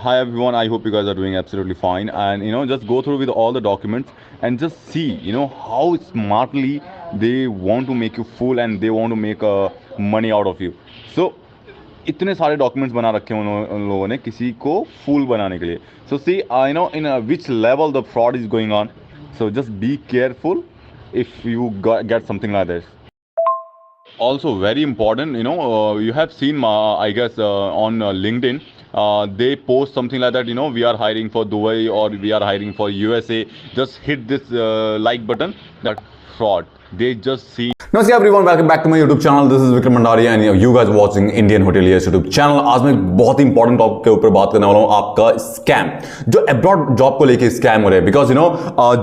Hi everyone, I hope you guys are doing absolutely fine, and just go through with all the documents and just see how smartly they want to make you fool and they want to make money out of you. So इतने सारे documents बना रखे हैं उन लोगों ने किसी को फूल बनाने के लिए. So see in which level the fraud is going on. So just be careful if you get something like this. Also very important, you have seen I guess on LinkedIn, they post something like that, we are hiring for Dubai or we are hiring for USA. Just hit this like button. That fraud, they just see. नमस्कार everyone, welcome back to my YouTube channel. This is Vikram Bhandari and you guys watching Indian hoteliers YouTube channel. आज मैं एक बहुत ही important topic के ऊपर बात करने वाला हूं, आपका स्कैम जो अब्रॉड जॉब को लेके स्कैम हो रहे हैं. बिकॉज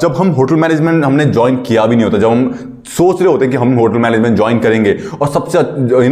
जब हम होटल मैनेजमेंट हमने ज्वाइन किया भी नहीं होता, जब हम सोच रहे होते हैं कि हम होटल मैनेजमेंट ज्वाइन करेंगे और सबसे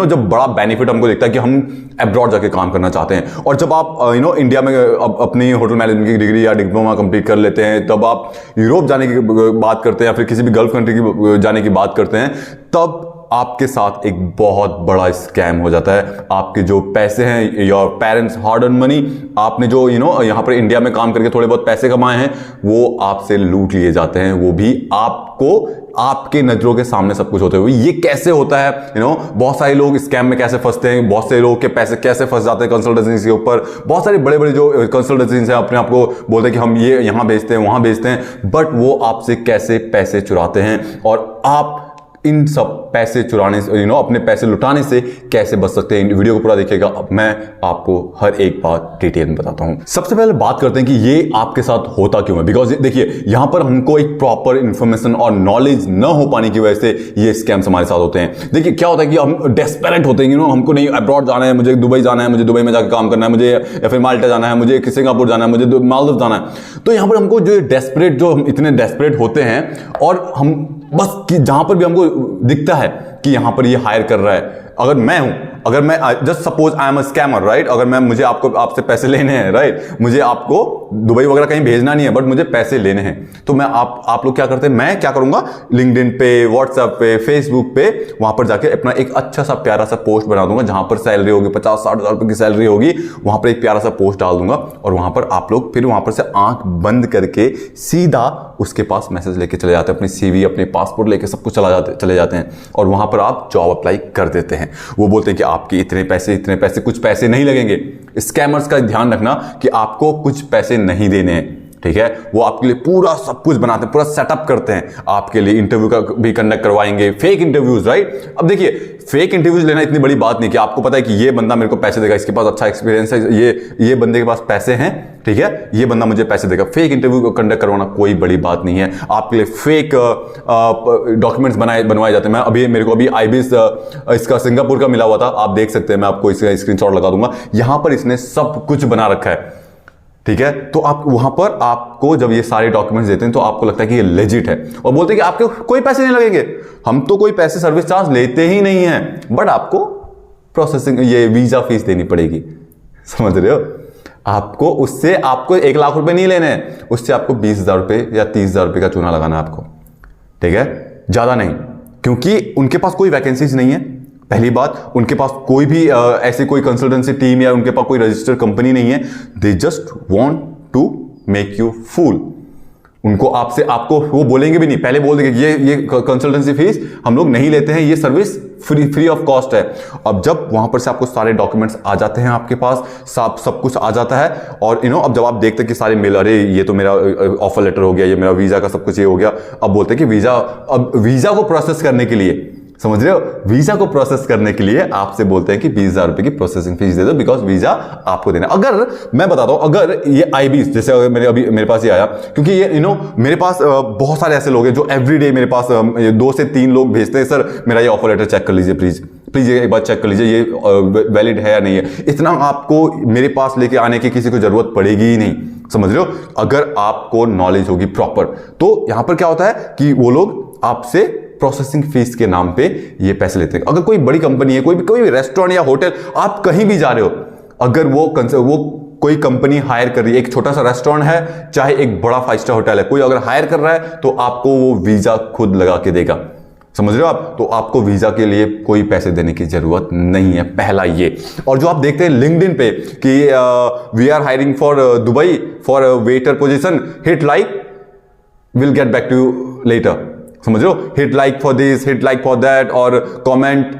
जब बड़ा बेनिफिट हमको दिखता है कि हम अब्रॉड जाके काम करना चाहते हैं, और जब आप इंडिया में अपनी होटल मैनेजमेंट की डिग्री या डिप्लोमा कंप्लीट कर लेते हैं, तब आप यूरोप जाने की बात करते हैं या फिर किसी भी गल्फ कंट्री की जाने की बात करते हैं, तब आपके साथ एक बहुत बड़ा स्कैम हो जाता है. आपके जो पैसे हैं, your parents hard earn money, आपने जो यहाँ पर इंडिया में काम करके थोड़े बहुत पैसे कमाए हैं, वो आपसे लूट लिए जाते हैं, वो भी आपको आपके नजरों के सामने सब कुछ होते हुए. ये कैसे होता है? बहुत सारे लोग स्कैम में कैसे फंसते हैं, बहुत से लोग के पैसे कैसे फंस जाते हैं कंसल्टेंसी के ऊपर. बहुत सारे बड़े बड़े जो कंसल्टेंसी हैं अपने आप को बोलते हैं कि हम ये यहाँ बेचते हैं वहां बेचते हैं, बट वो आपसे कैसे पैसे चुराते हैं और आप इन सब पैसे चुराने से अपने पैसे लुटाने से कैसे बच सकते हैं. वीडियो को पूरा देखिएगा. अब मैं आपको हर एक बात डिटेल में बताता हूं. सबसे पहले बात करते हैं कि ये आपके साथ होता क्यों है. बिकॉज देखिए, यहां पर हमको एक प्रॉपर इंफॉर्मेशन और नॉलेज न हो पाने की वजह से ये स्कैम्स हमारे साथ होते हैं. देखिए क्या होता है कि हम डेस्परेट होते हैं, हमको नहीं अब्रॉड जाना है, मुझे दुबई जाना है, मुझे दुबई में जाकर काम करना है, मुझे या फिर माल्टा जाना है, मुझे सिंगापुर जाना है, मुझे मालदीव जाना है. तो यहां पर हमको जो हम इतने डेस्परेट होते हैं और हम बस कि जहां पर भी हमको दिखता है कि यहां पर ये हायर कर रहा है, अगर मैं just suppose I am a scammer, right, अगर मुझे आपसे पैसे लेने हैं, राइट, मुझे आपको दुबई वगैरह कहीं भेजना नहीं है, बट मुझे पैसे लेने हैं, तो मैं आप लोग क्या करते हैं, मैं क्या करूंगा, लिंक्डइन पे, व्हाट्सएप पे, फेसबुक पे, वहां पर जाके अपना एक अच्छा सा प्यारा सा पोस्ट बना दूंगा, जहां पर सैलरी होगी 50-60 हज़ार रुपए की सैलरी होगी, वहां पर एक प्यारा सा पोस्ट डाल दूंगा और वहां पर आप लोग फिर वहां पर से आंख बंद करके सीधा उसके पास मैसेज लेके चले जाते हैं, अपनी सीवी, अपने पासपोर्ट लेके सब कुछ चले जाते हैं और वहां पर आप जॉब अप्लाई कर देते हैं. वो बोलते हैं कि आपके इतने पैसे, कुछ पैसे नहीं लगेंगे. स्कैमर्स का ध्यान रखना कि आपको कुछ पैसे नहीं देने हैं, ठीक है. वो आपके लिए पूरा सब कुछ बनाते हैं, पूरा सेटअप करते हैं, आपके लिए इंटरव्यू का भी कंडक्ट करवाएंगे, फेक इंटरव्यूज, राइट. अब देखिए, फेक इंटरव्यूज लेना इतनी बड़ी बात नहीं कि आपको पता है कि ये बंदा मेरे को पैसे देगा, इसके पास अच्छा एक्सपीरियंस है, ये बंदे के पास पैसे हैं, ठीक है, ये बंदा मुझे पैसे देगा. फेक इंटरव्यू को कंडक्ट करवाना कोई बड़ी बात नहीं है. आपके लिए फेक डॉक्यूमेंट्स बनवाए जाते हैं. मेरे को अभी आईबीएस इसका सिंगापुर का मिला हुआ था, आप देख सकते हैं, मैं आपको इसका स्क्रीनशॉट लगा दूंगा. यहां पर इसने सब कुछ बना रखा है, ठीक है. तो आप वहां पर आपको जब ये सारे डॉक्यूमेंट्स देते हैं तो आपको लगता है कि ये लेजिट है और बोलते हैं कि आपके कोई पैसे नहीं लगेंगे, हम तो कोई पैसे सर्विस चार्ज लेते ही नहीं है, बट आपको प्रोसेसिंग ये वीजा फीस देनी पड़ेगी. समझ रहे हो? आपको 1 लाख रुपए नहीं लेने हैं, उससे आपको 20,000 रुपए या 30,000 रुपए का चूना लगाना है आपको, ठीक है, ज्यादा नहीं, क्योंकि उनके पास कोई वैकेंसीज नहीं है. पहली बात, उनके पास कोई भी ऐसी कोई कंसल्टेंसी टीम या उनके पास कोई रजिस्टर्ड कंपनी नहीं है. They just want to make you fool. आपको वो बोलेंगे भी नहीं, पहले बोल देंगे ये कंसल्टेंसी फीस हम लोग नहीं लेते हैं, ये सर्विस फ्री ऑफ कॉस्ट है. अब जब वहां पर से आपको सारे डॉक्यूमेंट्स आ जाते हैं, आपके पास सब कुछ आ जाता है और अब जब आप देखते हैं कि सारे मेल, अरे ये तो मेरा ऑफर लेटर हो गया, ये मेरा वीजा का सब कुछ ये हो गया, अब बोलते हैं कि वीजा को प्रोसेस करने के लिए, समझ रहे हो, वीजा को प्रोसेस करने के लिए आपसे बोलते हैं कि 20,000 रुपए की प्रोसेसिंग फीस दे दो, बिकॉज वीजा आपको देना. अगर मैं बताता हूं, अगर ये आईबीस जैसे अगर मेरे पास ये आया, क्योंकि ये मेरे पास बहुत सारे ऐसे लोग हैं जो एवरीडे मेरे पास 2 से 3 लोग भेजते हैं, सर मेरा ये ऑफर लेटर चेक कर लीजिए प्लीज ये एक बार चेक कर लीजिए, ये वैलिड है या नहीं है. इतना आपको मेरे पास लेके आने की किसी को जरूरत पड़ेगी ही नहीं, समझ रहे हो, अगर आपको नॉलेज होगी प्रॉपर. तो यहां पर क्या होता है कि वो लोग आपसे प्रोसेसिंग फीस के नाम पे ये पैसे लेते हैं. अगर कोई बड़ी कंपनी है, कोई भी रेस्टोरेंट या होटल, आप कहीं भी जा रहे हो, अगर वो कोई कंपनी हायर कर रही है, एक छोटा सा रेस्टोरेंट है चाहे एक बड़ा 5 स्टार होटल है, कोई अगर हायर कर रहा है तो आपको वो वीजा खुद लगा के देगा. समझ रहे हो आप? तो आपको वीजा के लिए कोई पैसे देने की जरूरत नहीं है, पहला ये। और जो आप देखते हैं लिंक्डइन पे कि we are hiring for Dubai for waiter position, hit like, will get back to you letter. समझ रहे हो? Hit like for this, hit like for that, और कमेंट,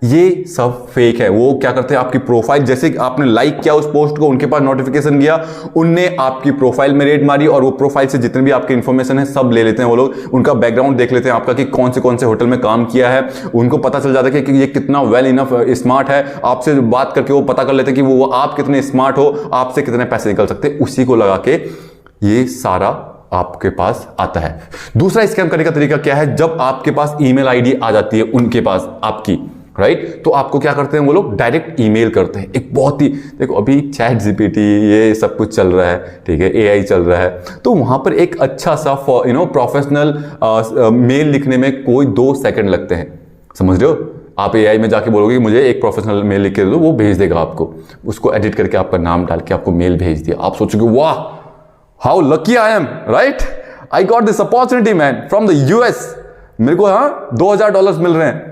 ये सब फेक है। वो क्या करते हैं, आपकी प्रोफाइल, जैसे आपने लाइक किया उस पोस्ट को, उनके पास नोटिफिकेशन गया, उनने आपकी प्रोफाइल में रेड मारी और वो प्रोफाइल से जितने भी आपके इन्फॉर्मेशन है सब ले लेते हैं वो लोग। उनका बैकग्राउंड देख लेते हैं आपका कि कौन से होटल में काम किया है, उनको पता चल जाता है कि ये कितना वेल इनफ स्मार्ट है। आपसे बात करके वो पता कर लेते हैं कि वो आप कितने स्मार्ट हो, आपसे कितने पैसे निकल सकते हैं। उसी को लगा के ये सारा आपके पास आता है। दूसरा स्कैम करने का तरीका क्या है, जब आपके पास ईमेल आईडी आ जाती है उनके पास आपकी, राइट, तो आपको क्या करते हैं वो लोग, डायरेक्ट ईमेल करते हैं। एक बहुत ही, देखो अभी चैट जीपीटी ये सब कुछ चल रहा है, ठीक है, एआई चल रहा है, तो वहां पर एक अच्छा सा प्रोफेशनल मेल लिखने में कोई 2 सेकंड लगते हैं। समझ रहे हो? आप एआई में जाके बोलोगे कि मुझे एक प्रोफेशनल मेल लिख के दे दो, वो भेज देगा आपको, उसको एडिट करके आपका नाम डाल के आपको मेल भेज दिया। आप सोचोगे वाह, how lucky I am, right, I got this opportunity man from the US, मेरे को $2000 मिल रहे हैं।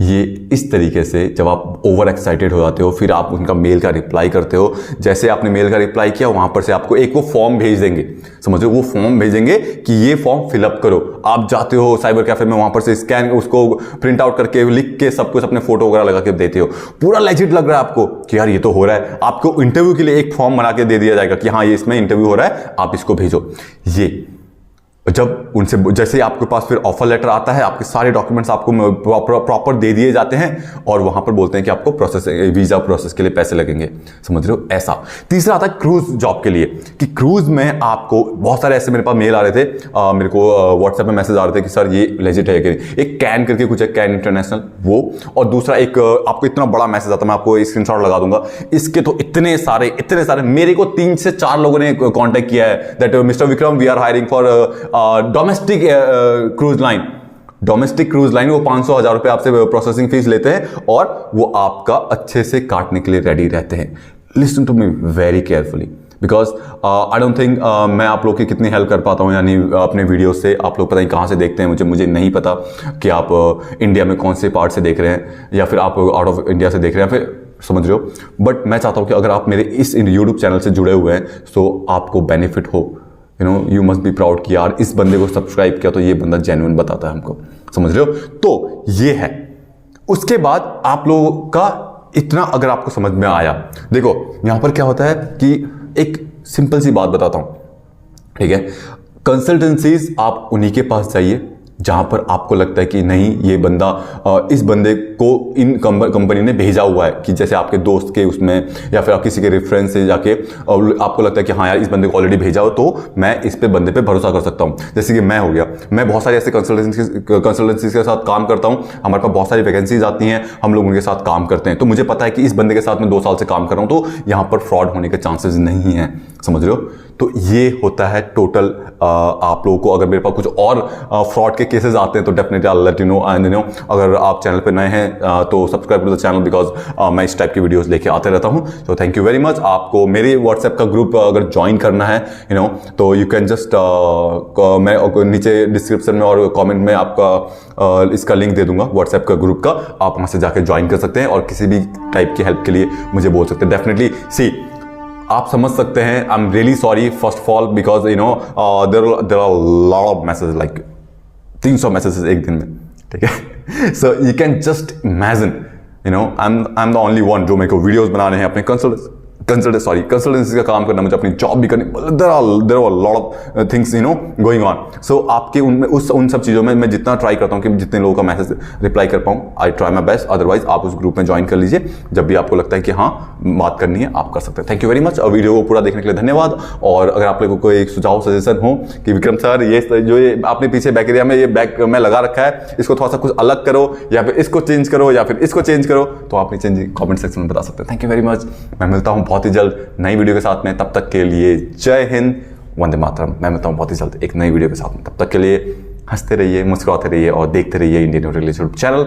ये इस तरीके से जब आप ओवर एक्साइटेड हो जाते हो, फिर आप उनका मेल का रिप्लाई करते हो। जैसे आपने मेल का रिप्लाई किया, वहां पर से आपको एक वो फॉर्म भेज देंगे। समझो, वो फॉर्म भेजेंगे कि ये फॉर्म फिलअप करो। आप जाते हो साइबर कैफे में, वहां पर से स्कैन, उसको प्रिंट आउट करके लिख के सब कुछ अपने फोटो वगैरह लगा के देते हो। पूरा लेजिट लग रहा है आपको कि यार ये तो हो रहा है। आपको इंटरव्यू के लिए एक फॉर्म बना के दे दिया जाएगा कि हाँ ये इसमें इंटरव्यू हो रहा है, आप इसको भेजो। ये जब उनसे जैसे आपके पास फिर ऑफर लेटर आता है, आपके सारे डॉक्यूमेंट्स आपको प्रॉपर दे दिए जाते हैं और वहां पर बोलते हैं कि आपको वीजा प्रोसेस के लिए पैसे लगेंगे। समझ रहे हो? ऐसा। तीसरा आता है क्रूज जॉब के लिए, कि क्रूज में आपको बहुत सारे ऐसे मेरे पास मेल आ रहे थे, मेरे को व्हाट्सएप में मैसेज आ रहे थे कि सर ये लेजिट है कि नहीं। एक कैन करके कुछ है, कैन इंटरनेशनल, वो, और दूसरा एक आपको इतना बड़ा मैसेज आता है, मैं आपको स्क्रीनशॉट लगा दूंगा। इसके तो इतने सारे मेरे को 3 से 4 लोगों ने कॉन्टेक्ट किया है that mister Vikram we are hiring for domestic cruise line. Domestic cruise line, वो 500-1000 रुपए आपसे प्रोसेसिंग फीस लेते हैं और वो आपका अच्छे से काटने के लिए रेडी रहते हैं। Listen to me very carefully, because I don't think मैं आप लोग की कितनी हेल्प कर पाता हूँ, यानी अपने वीडियो से। आप लोग पता नहीं कहाँ से देखते हैं, मुझे नहीं पता कि आप इंडिया में कौन से पार्ट से देख रहे हैं, या फिर आप आउट ऑफ इंडिया से देख रहे हैं, फिर समझ रहे हो। बट मैं चाहता हूँ कि अगर आप मेरे इस यूट्यूब चैनल से जुड़े हुए हैं तो आपको बेनिफिट हो। यू मस्ट बी प्राउड कि यार इस बंदे को सब्सक्राइब किया तो ये बंदा जेन्युइन बताता है हमको। समझ रहे हो? तो ये है। उसके बाद आप लोगों का इतना अगर आपको समझ में आया, देखो यहां पर क्या होता है कि एक सिंपल सी बात बताता हूं, ठीक है। कंसल्टेंसीज आप उन्हीं के पास जाइए जहां पर आपको लगता है कि नहीं ये बंदा, इस बंदे को इन कंपनी ने भेजा हुआ है, कि जैसे आपके दोस्त के उसमें या फिर आप किसी के रेफरेंस से जाके आपको लगता है कि हाँ यार इस बंदे को ऑलरेडी भेजा हो तो मैं इस पे बंदे पे भरोसा कर सकता हूं। जैसे कि मैं हो गया, मैं बहुत सारे ऐसे कंसल्टेंसी के साथ काम करता हूं, हमारे पास बहुत सारी वैकेंसीज आती हैं, हम लोग उनके साथ काम करते हैं, तो मुझे पता है कि इस बंदे के साथ मैं 2 साल से काम कर रहा हूं तो यहां पर फ्रॉड होने के चांसेस नहीं है। समझ रहे हो? तो ये होता है टोटल। आप लोगों को अगर मेरे पास कुछ और फ्रॉड के केसेस आते हैं तो definitely I let you know. And अगर आप चैनल पे नए हैं तो subscribe to the channel, because मैं इस टाइप की वीडियोस लेके आते रहता हूं। तो थैंक यू वेरी मच। आपको मेरे व्हाट्सएप का ग्रुप अगर ज्वाइन करना है तो यू कैन जस्ट, मैं नीचे डिस्क्रिप्शन में और कॉमेंट में आपका इसका लिंक दे दूंगा व्हाट्सएप का ग्रुप का, आप वहां से जाकर ज्वाइन कर सकते हैं और किसी भी टाइप की हेल्प के लिए मुझे बोल सकते हैं। डेफिनेटली सी, आप समझ सकते हैं, I am really sorry first of all, because there are lot of messages, like 300 messages एक दिन में, ठीक है। So you can just imagine, I am the only one जो मेरे को वीडियोस बनाने हैं, अपने कंसल्टेंसी का काम करना, मुझे अपनी जॉब भी करनी, there are lot of things going on. So आपके उनमें उन सब चीज़ों में मैं जितना ट्राई करता हूँ कि जितने लोगों का मैसेज रिप्लाई कर पाऊँ, I try my best. Otherwise आप उस ग्रुप में ज्वाइन कर लीजिए, जब भी आपको लगता है कि हाँ बात करनी है आप कर सकते हैं। Thank you very much. और वीडियो को पूरा देखने के लिए धन्यवाद। और अगर आप लोगों को कोई सुझाव सजेशन हो कि विक्रम सर ये जो ये आपने पीछे बैक एरिया में ये बैक में लगा रखा है, इसको थोड़ा सा कुछ अलग करो, या फिर इसको चेंज करो, या फिर इसको चेंज करो, तो आप नीचे कॉमेंट सेक्शन में बता सकते हैं। Thank you very much. मैं मिलता हूँ बहुत ही जल्द नई वीडियो के साथ में। तब तक के लिए जय हिंद, वंदे मातरम। मैं मिलता हूँ बहुत ही जल्द एक नई वीडियो के साथ में। तब तक के लिए हंसते रहिए, मुस्कुराते रहिए और देखते रहिए इंडियन होटेलियर्स यूट्यूब चैनल।